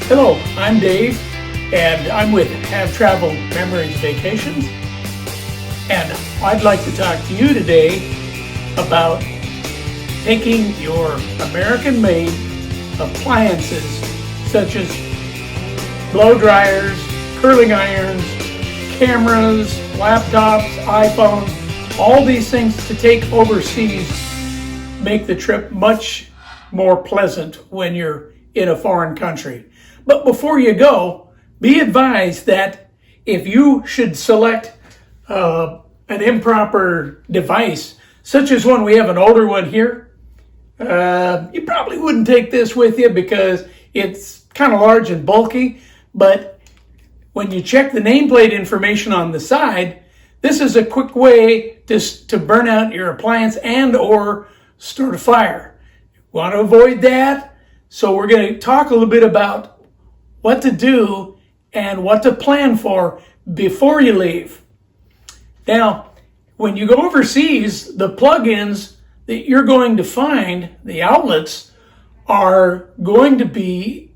Hello, I'm Dave, and I'm with HaveTravel-Memories Vacations, and I'd like to talk to you today about taking your American-made appliances such as blow dryers, curling irons, cameras, laptops, iPhones, all these things to take overseas, make the trip much more pleasant when you're in a foreign country. But before you go, be advised that if you should select an improper device, such as one, we have an older one here, you probably wouldn't take this with you because it's kind of large and bulky. But when you check the nameplate information on the side, this is a quick way to burn out your appliance and or start a fire. Want to avoid that? So we're going to talk a little bit about what to do and what to plan for before you leave. Now, when you go overseas, the plugins that you're going to find, the outlets, are going to be,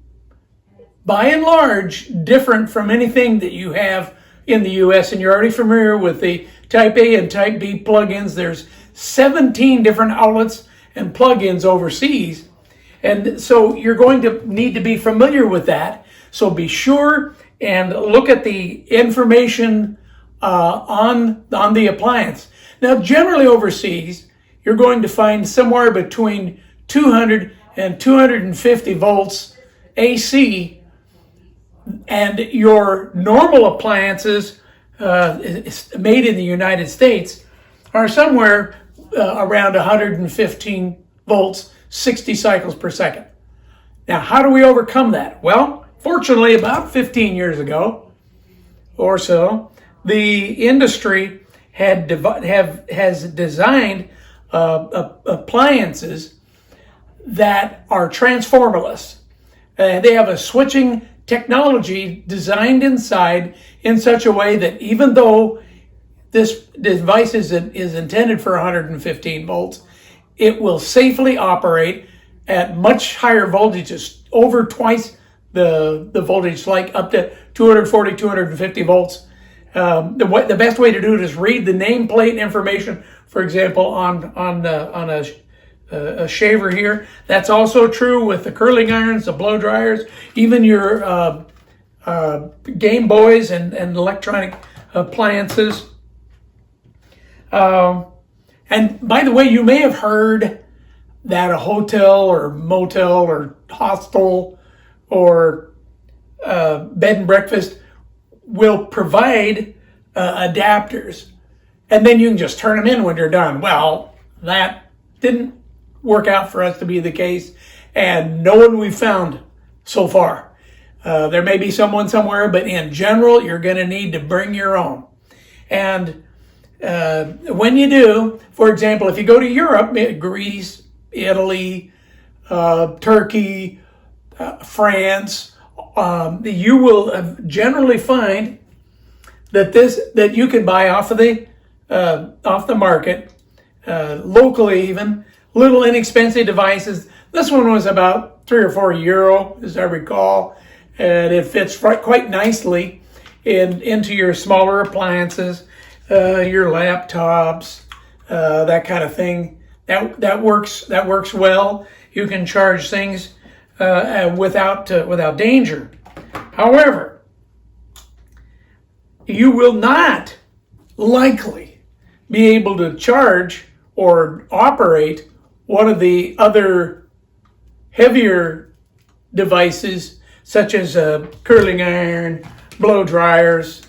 by and large, different from anything that you have in the US, and you're already familiar with the Type A and Type B plugins. There's 17 different outlets and plugins overseas, and so you're going to need to be familiar with that. So be sure and look at the information on the appliance. Now, generally overseas, you're going to find somewhere between 200 and 250 volts AC, and your normal appliances made in the United States are somewhere around 115 volts, 60 cycles per second. Now, how do we overcome that? Well, fortunately, about 15 years ago or so, the industry has designed appliances that are transformerless. They have a switching technology designed inside in such a way that even though this device is intended for 115 volts, it will safely operate at much higher voltages, over twice the voltage, like up to 240, 250 volts. The best way to do it is read the nameplate information, for example, on a shaver here. That's also true with the curling irons, the blow dryers, even your Game Boys and electronic appliances. And by the way, you may have heard that a hotel or motel or hostel or bed and breakfast will provide adapters, and then you can just turn them in when you're done. Well, that didn't work out for us to be the case, and no one we've found so far. There may be someone somewhere, but in general, you're going to need to bring your own. And when you do, for example, if you go to Europe, Greece, Italy, Turkey, France, you will generally find that you can buy off the market, locally even, little inexpensive devices. This one was about €3 or €4, as I recall, and it fits quite nicely into your smaller appliances, your laptops, that kind of thing. That works well. You can charge things without danger. However, you will not likely be able to charge or operate one of the other heavier devices, such as a curling iron, blow dryers,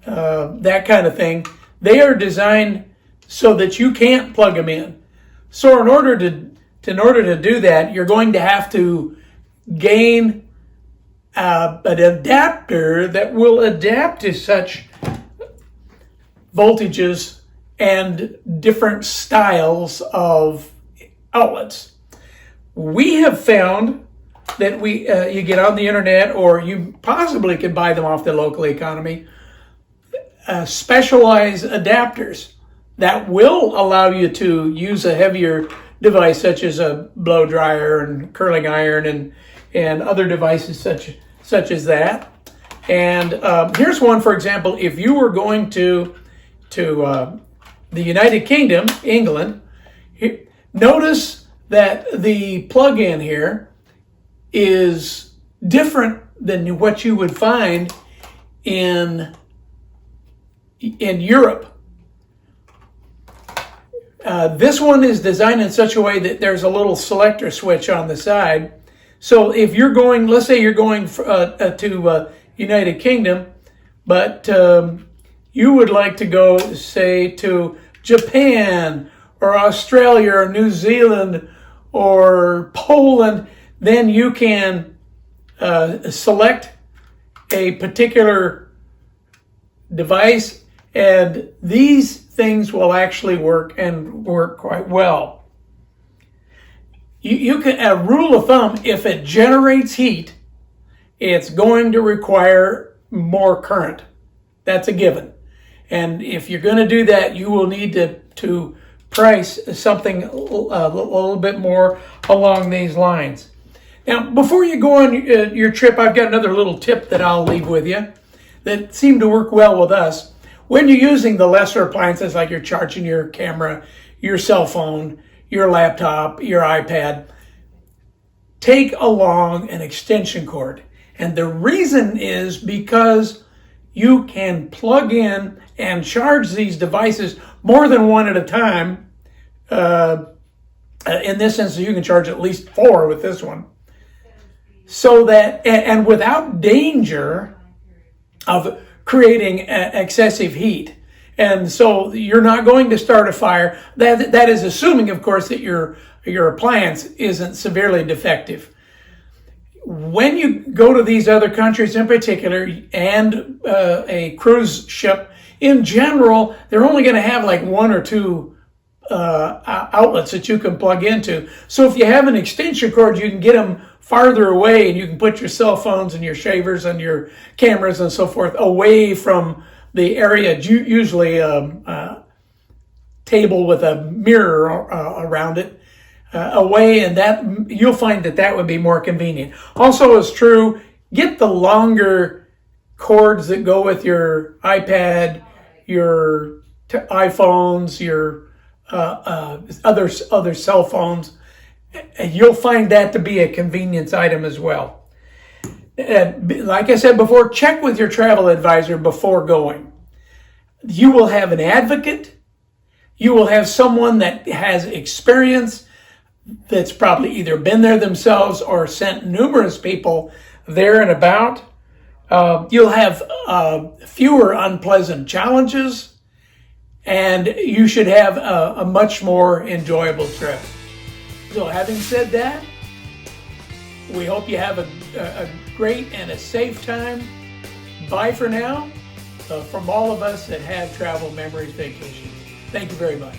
that kind of thing. They are designed so that you can't plug them in. So in order to do that, you're going to have to gain an adapter that will adapt to such voltages and different styles of outlets. We have found that you get on the internet, or you possibly could buy them off the local economy, specialized adapters that will allow you to use a heavier device such as a blow dryer and curling iron and other devices such as that. And here's one, for example, if you were going to the United Kingdom, England, notice that the plug-in here is different than what you would find in Europe. This one is designed in such a way that there's a little selector switch on the side. So if you're going, let's say you're going to United Kingdom, but you would like to go, say, to Japan or Australia or New Zealand or Poland, then you can select a particular device, and these things will actually work and work quite well. You can, a rule of thumb, if it generates heat, it's going to require more current. That's a given. And if you're going to do that, you will need to price something a little bit more along these lines. Now, before you go on your trip, I've got another little tip that I'll leave with you that seemed to work well with us. When you're using the lesser appliances, like you're charging your camera, your cell phone, your laptop, your iPad, take along an extension cord. And the reason is because you can plug in and charge these devices more than one at a time. In this instance, you can charge at least 4 with this one. So that, and without danger of creating excessive heat. And so you're not going to start a fire. That is assuming, of course, that your appliance isn't severely defective. When you go to these other countries in particular, and a cruise ship in general, they're only going to have like 1 or 2 outlets that you can plug into. So if you have an extension cord, you can get them farther away, and you can put your cell phones and your shavers and your cameras and so forth away from the area, usually a table with a mirror around it, away, and that you'll find that would be more convenient. Also, is true, get the longer cords that go with your iPad, your iPhones, your other cell phones. You'll find that to be a convenience item as well. Like I said before, check with your travel advisor before going. You will have an advocate. You will have someone that has experience, that's probably either been there themselves or sent numerous people there and about. You'll have fewer unpleasant challenges, and you should have a much more enjoyable trip. So having said that, we hope you have a great and a safe time. Bye for now, from all of us at Have Travel Memories Vacations. Thank you very much.